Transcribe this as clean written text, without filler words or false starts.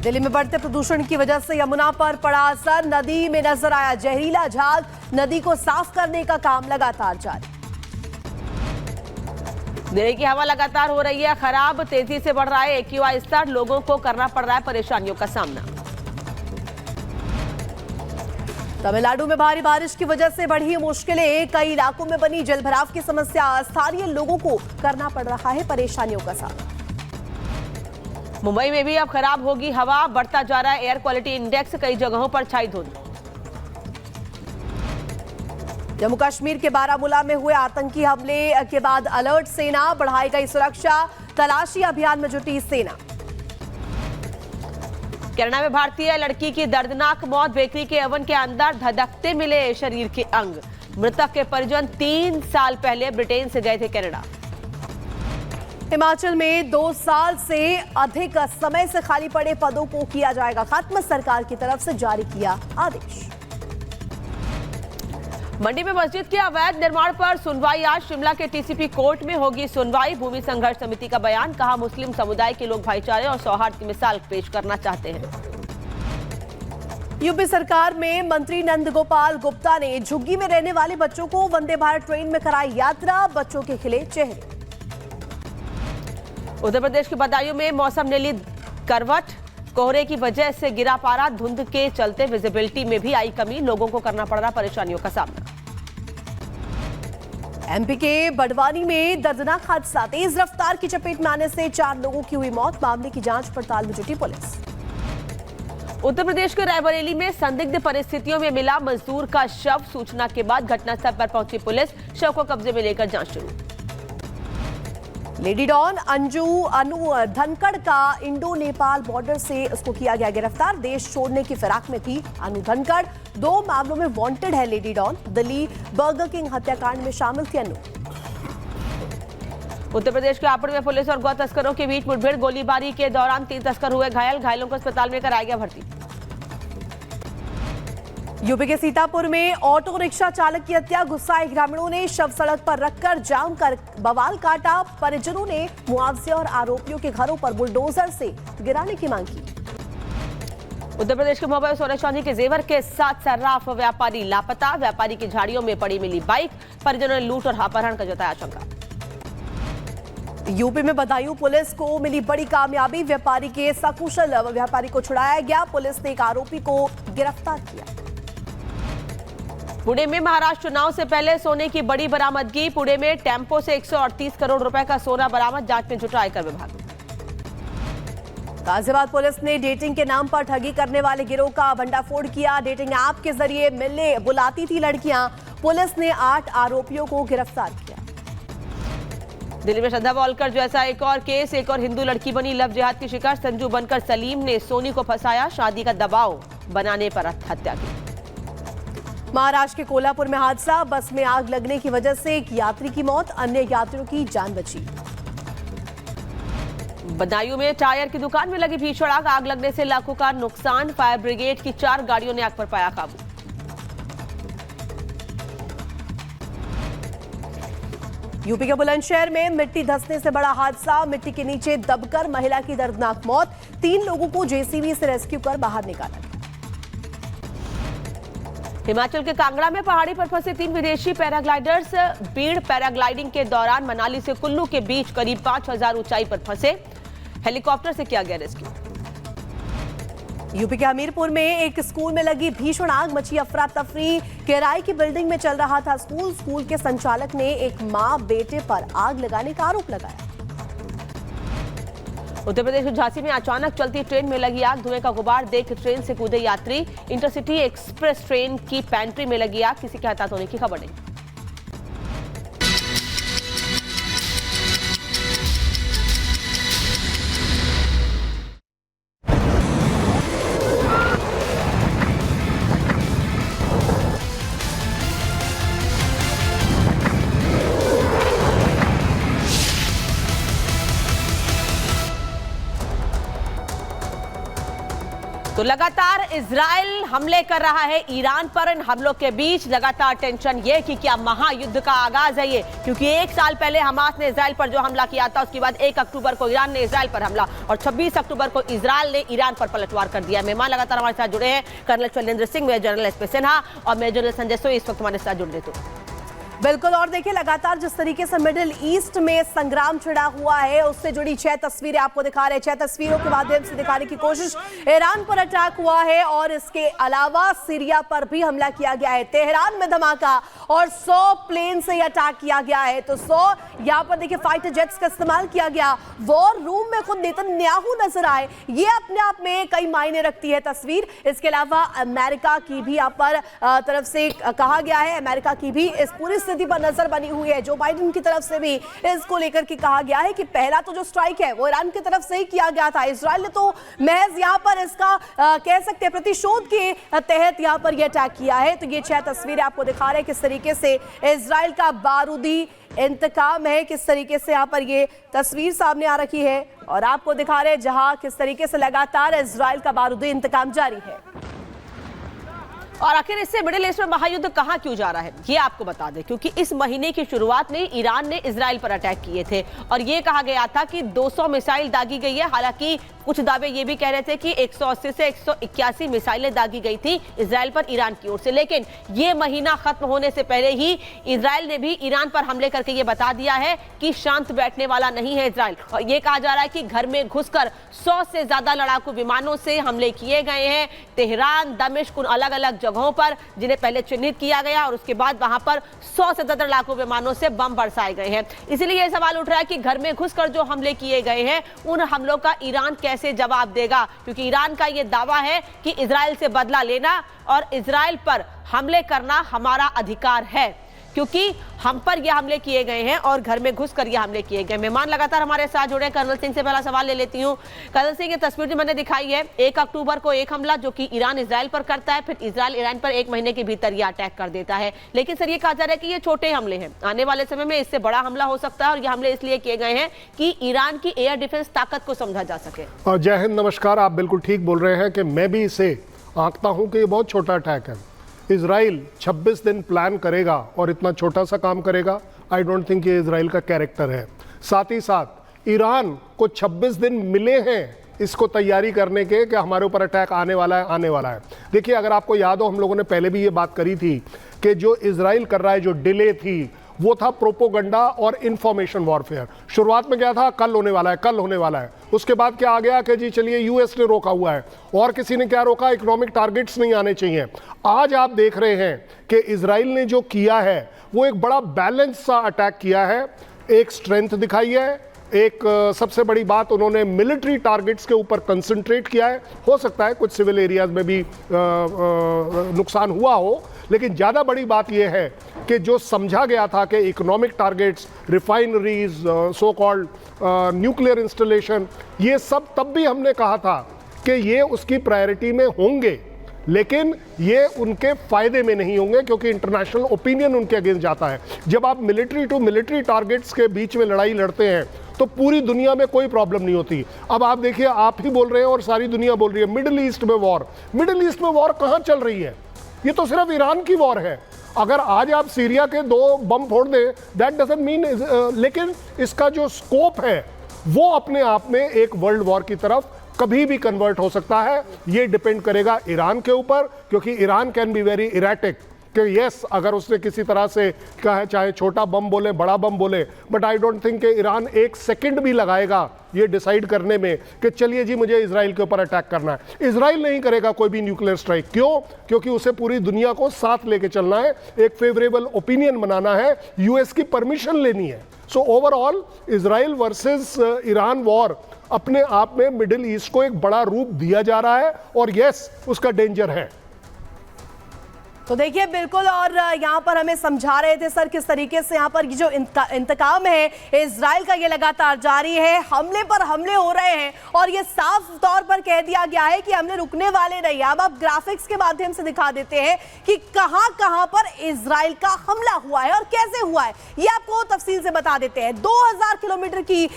दिल्ली में बढ़ते प्रदूषण की वजह से यमुना पर पड़ा असर, नदी में नजर आया जहरीला झाग। नदी को साफ करने का काम लगातार जारी। दिल्ली की हवा लगातार हो रही है खराब, तेजी से बढ़ रहा है एक्यूआई स्तर, लोगों को करना पड़ रहा है परेशानियों का सामना। तमिलनाडु में भारी बारिश की वजह से बढ़ी मुश्किलें, कई इलाकों में बनी जलभराव की समस्या, स्थानीय लोगों को करना पड़ रहा है परेशानियों का सामना। मुंबई में भी अब खराब होगी हवा, बढ़ता जा रहा है एयर क्वालिटी इंडेक्स, कई जगहों पर छाई धुंध। जम्मू कश्मीर के बारामूला में हुए आतंकी हमले के बाद अलर्ट, सेना बढ़ाई गई सुरक्षा, तलाशी अभियान में जुटी सेना। केरला में भारतीय लड़की की दर्दनाक मौत, बेकरी के ओवन के अंदर धधकते मिले शरीर के अंग। मृतक के परिजन 3 साल पहले ब्रिटेन से गए थे कनाडा। हिमाचल में 2 साल से अधिक समय से खाली पड़े पदों को किया जाएगा खत्म, सरकार की तरफ से जारी किया आदेश। मंडी में मस्जिद के अवैध निर्माण पर सुनवाई, आज शिमला के टीसीपी कोर्ट में होगी सुनवाई। भूमि संघर्ष समिति का बयान, कहा मुस्लिम समुदाय के लोग भाईचारे और सौहार्द की मिसाल पेश करना चाहते हैं। यूपी सरकार में मंत्री नंदगोपाल गुप्ता ने झुग्गी में रहने वाले बच्चों को वंदे भारत ट्रेन में कराई यात्रा, बच्चों के खिले चेहरे। उत्तर प्रदेश के बदायूं में मौसम ने ली करवट, कोहरे की वजह से गिरा पारा, धुंध के चलते विजिबिलिटी में भी आई कमी, लोगों को करना पड़ रहा परेशानियों का सामना। एमपी के बड़वानी में दर्दनाक हादसा, तेज रफ्तार की चपेट में आने से 4 लोगों की हुई मौत, मामले की जांच पड़ताल में जुटी पुलिस। उत्तर प्रदेश के रायबरेली में संदिग्ध परिस्थितियों में मिला मजदूर का शव, सूचना के बाद घटनास्थल पर पहुंची पुलिस, शव को कब्जे में लेकर जांच शुरू। लेडी डॉन अनु धनखड़ का इंडो नेपाल बॉर्डर से उसको किया गया गिरफ्तार, देश छोड़ने की फिराक में थी अनु धनखड़, 2 मामलों में वांटेड है lady don, Delhi Burger King हत्याकांड में शामिल थी अनु। उत्तर प्रदेश के हापुड़ में पुलिस और गौ तस्करों के बीच मुठभेड़, गोलीबारी के दौरान 3 तस्कर हुए घायल, घायलों को अस्पताल में कराया गया भर्ती। यूपी के सीतापुर में ऑटो रिक्शा चालक की हत्या, गुस्साए ग्रामीणों ने शव सड़क पर रखकर जाम कर बवाल काटा, परिजनों ने मुआवजे और आरोपियों के घरों पर बुलडोजर से गिराने की मांग की। उत्तर प्रदेश के मोबाइल सोने चांदी के जेवर के साथ सर्राफ व्यापारी लापता, व्यापारी की झाड़ियों में पड़ी मिली बाइक, परिजनों ने लूट और अपहरण का जताया आशंका। यूपी में बदायूं पुलिस को मिली बड़ी कामयाबी, व्यापारी के सकुशल व्यापारी को छुड़ाया गया, पुलिस ने एक आरोपी को गिरफ्तार किया। पुणे में महाराष्ट्र चुनाव से पहले सोने की बड़ी बरामदगी, पुणे में टेम्पो से 138 करोड़ रुपए का सोना बरामद, जांच में जुटा आयकर विभाग। गाजियाबाद पुलिस ने डेटिंग के नाम पर ठगी करने वाले गिरोह का भंडाफोड़ किया, डेटिंग ऐप के जरिए मिलने बुलाती थी लड़कियां, पुलिस ने 8 आरोपियों को गिरफ्तार किया। दिल्ली में श्रद्धा वॉलकर जैसा एक और केस, एक और हिंदू लड़की बनी लव जिहाद की शिकार, संजू बनकर सलीम ने सोनी को फंसाया, शादी का दबाव बनाने पर हत्या की। महाराष्ट्र के कोल्हापुर में हादसा, बस में आग लगने की वजह से एक यात्री की मौत, अन्य यात्रियों की जान बची। बदायूं में टायर की दुकान में लगी भीषण आग, आग लगने से लाखों का नुकसान, फायर ब्रिगेड की 4 गाड़ियों ने आग पर पाया काबू। यूपी के बुलंदशहर में मिट्टी धंसने से बड़ा हादसा, मिट्टी के नीचे दबकर महिला की दर्दनाक मौत, 3 लोगों को जेसीबी से रेस्क्यू कर बाहर निकाला गया। हिमाचल के कांगड़ा में पहाड़ी पर फंसे 3 विदेशी पैराग्लाइडर्स, बीड़ पैराग्लाइडिंग के दौरान मनाली से कुल्लू के बीच करीब 5000 ऊंचाई पर फंसे, हेलीकॉप्टर से किया गया रेस्क्यू। यूपी के हमीरपुर में एक स्कूल में लगी भीषण आग, मची अफरा तफरी, किराए की बिल्डिंग में चल रहा था स्कूल, स्कूल के संचालक ने एक मां बेटे पर आग लगाने का आरोप लगाया। उत्तर प्रदेश के झांसी में अचानक चलती ट्रेन में लगी आग, धुएं का गुबार देख ट्रेन से कूदे यात्री, इंटरसिटी एक्सप्रेस ट्रेन की पैंट्री में लगी आग, किसी के हताहत होने की खबर नहीं। तो लगातार इजराइल हमले कर रहा है ईरान पर। इन हमलों के बीच लगातार टेंशन ये कि क्या महायुद्ध का आगाज है ये, क्योंकि 1 साल पहले हमास ने इजराइल पर जो हमला किया था, उसके बाद 1 अक्टूबर को ईरान ने इजराइल पर हमला और 26 अक्टूबर को इजराइल ने ईरान पर पलटवार कर दिया। मेहमान लगातार हमारे साथ जुड़े हैं, colonel Shailendra Singh, major general S P Sinha और मेजर जनरल संजय सोई इस वक्त हमारे साथ जुड़ रहे। तो बिल्कुल, और देखिए लगातार जिस तरीके से मिडिल ईस्ट में संग्राम छिड़ा हुआ है, उससे जुड़ी 6 तस्वीरें आपको दिखा रहे हैं। 6 तस्वीरों के माध्यम से दिखाने की कोशिश। ईरान पर अटैक हुआ है और इसके अलावा सीरिया पर भी हमला किया गया है। तेहरान में धमाका और 100 प्लेन से अटैक किया गया है। तो 100 यहाँ पर देखिए फाइटर जेट्स का इस्तेमाल किया गया। वॉर रूम में खुद नेतन्याहू नजर आए, ये अपने आप में कई मायने रखती है तस्वीर। इसके अलावा अमेरिका की भी यहाँ पर तरफ से कहा गया है, अमेरिका की भी इस पूरी स्थिति पर नजर बनी हुई है। जो बाइडेन की तरफ से भी इसको लेकर के कहा गया है कि पहला तो जो स्ट्राइक है वो ईरान की तरफ से ही किया गया था। इजराइल ने तो महज यहां पर इसका कह सकते हैं प्रतिशोध के तहत यहां पर यह अटैक किया है। तो ये 6 तस्वीरें आपको दिखा रहे हैं किस तरीके से इजराइल का बारूदी इंतकाम है, किस तरीके से यहां पर ये तस्वीर सामने आ रखी है और आपको दिखा रहे हैं जहां किस तरीके से लगातार इजराइल का बारूदी इंतकाम जारी है। और आखिर इससे मिडिल ईस्ट में महायुद्ध कहां क्यों जा रहा है ये आपको बता दें, क्योंकि इस महीने की शुरुआत में ईरान ने इजराइल पर अटैक किए थे और ये कहा गया था कि 200 मिसाइल दागी गई है। हालांकि कुछ दावे ये भी कह रहे थे कि 180 से 181 मिसाइलें दागी गई थी इजराइल पर ईरान की ओर से। लेकिन ये महीना खत्म होने से पहले ही इजराइल ने भी ईरान पर हमले करके ये बता दिया है कि शांत बैठने वाला नहीं है इजराइल। और ये कहा जा रहा है कि घर में घुसकर 100 से ज्यादा लड़ाकू विमानों से हमले किए गए हैं। तेहरान, दमिश्क, उन अलग अलग जगहों पर जिन्हें पहले चिन्हित किया गया और उसके बाद वहां पर 100 से ज्यादा लड़ाकू विमानों से बम बरसाए गए हैं। इसीलिए यह सवाल उठ रहा है कि घर में घुसकर जो हमले किए गए हैं उन हमलों का ईरान कैसे जवाब देगा, क्योंकि ईरान का यह दावा है कि इजराइल से बदला लेना और इजराइल पर हमले करना हमारा अधिकार है, क्योंकि हम पर यह हमले किए गए हैं और घर में घुसकर यह हमले किए गए। मेहमान लगातार हमारे साथ जुड़े। कर्नल सिंह से पहला सवाल ले लेती हूं। कर्नल सिंह, ये तस्वीर जो मैंने दिखाई है, 1 अक्टूबर को एक हमला जो कि ईरान इजराइल पर करता है, फिर इजराइल ईरान पर 1 महीने के भीतर यह अटैक कर देता है। लेकिन सर ये कहा जा रहा है कि ये छोटे हमले हैं, आने वाले समय में इससे बड़ा हमला हो सकता है और ये हमले इसलिए किए गए हैं कि ईरान की एयर डिफेंस ताकत को समझा जा सके। जय हिंद, नमस्कार। आप बिल्कुल ठीक बोल रहे हैं कि मैं भी इसे आंकता हूं कि ये बहुत छोटा अटैक है। इजराइल 26 दिन प्लान करेगा और इतना छोटा सा काम करेगा, आई डोंट थिंक ये इजराइल का कैरेक्टर है। साथ ही साथ ईरान को 26 दिन मिले हैं इसको तैयारी करने के कि हमारे ऊपर अटैक आने वाला है, आने वाला है। देखिए, अगर आपको याद हो, हम लोगों ने पहले भी ये बात करी थी कि जो इजराइल कर रहा है, जो डिले थी, वो था प्रोपोगंडा और इंफॉर्मेशन वॉरफेयर। शुरुआत में क्या था, कल होने वाला है, कल होने वाला है। उसके बाद क्या आ गया कि जी चलिए यूएस ने रोका हुआ है, और किसी ने क्या रोका, इकोनॉमिक टारगेट्स नहीं आने चाहिए। आज आप देख रहे हैं कि इजराइल ने जो किया है वो एक बड़ा बैलेंस सा अटैक किया है, एक स्ट्रेंथ दिखाई है। एक सबसे बड़ी बात, उन्होंने मिलिट्री टारगेट्स के ऊपर कंसंट्रेट किया है। हो सकता है कुछ सिविल एरियाज में भी नुकसान हुआ हो, लेकिन ज़्यादा बड़ी बात यह है कि जो समझा गया था कि economic targets, refineries, so called nuclear installation, ये सब तब भी हमने कहा था कि ये उसकी प्रायोरिटी में होंगे, लेकिन ये उनके फायदे में नहीं होंगे, क्योंकि इंटरनेशनल ओपिनियन उनके अगेंस्ट जाता है। जब आप मिलिट्री टू मिलिट्री टारगेट्स के बीच में लड़ाई लड़ते हैं तो पूरी दुनिया में कोई प्रॉब्लम नहीं होती। अब आप देखिए, आप ही बोल रहे हैं और सारी दुनिया बोल रही है, मिडिल ईस्ट में वॉर। मिडिल ईस्ट में वॉर कहाँ चल रही है? ये तो सिर्फ ईरान की वॉर है। अगर आज आप सीरिया के 2 बम फोड़ दें, दैट डजंट मीन, लेकिन इसका जो स्कोप है वो अपने आप में एक वर्ल्ड वॉर की तरफ कभी भी कन्वर्ट हो सकता है। ये डिपेंड करेगा ईरान के ऊपर, क्योंकि Iran can be very erratic कि यस, अगर उसने किसी तरह से कहा, चाहे छोटा बम बोले, बड़ा बम बोले, बट आई डोंट थिंक कि ईरान 1 सेकंड भी लगाएगा ये डिसाइड करने में कि चलिए जी मुझे इजराइल के ऊपर अटैक करना है। इजराइल नहीं करेगा कोई भी न्यूक्लियर स्ट्राइक। क्यों? क्योंकि उसे पूरी दुनिया को साथ लेके चलना है, एक फेवरेबल ओपिनियन बनाना है, यूएस की परमिशन लेनी है। So overall Israel versus Iran war अपने आप में मिडिल ईस्ट को एक बड़ा रूप दिया जा रहा है, और यस, उसका डेंजर है। तो देखिए बिल्कुल, और यहाँ पर हमें समझा रहे थे सर किस तरीके से यहाँ पर जो इंतकाम है इजराइल का ये लगातार जारी है। हमले पर हमले हो रहे हैं और ये साफ तौर पर कह दिया गया है कि हमले रुकने वाले नहीं। अब आप ग्राफिक्स के माध्यम से दिखा देते हैं कि कहां कहां पर इजराइल का हमला हुआ है और कैसे हुआ है, ये आपको तफसील से बता देते हैं। 2000 किलोमीटर की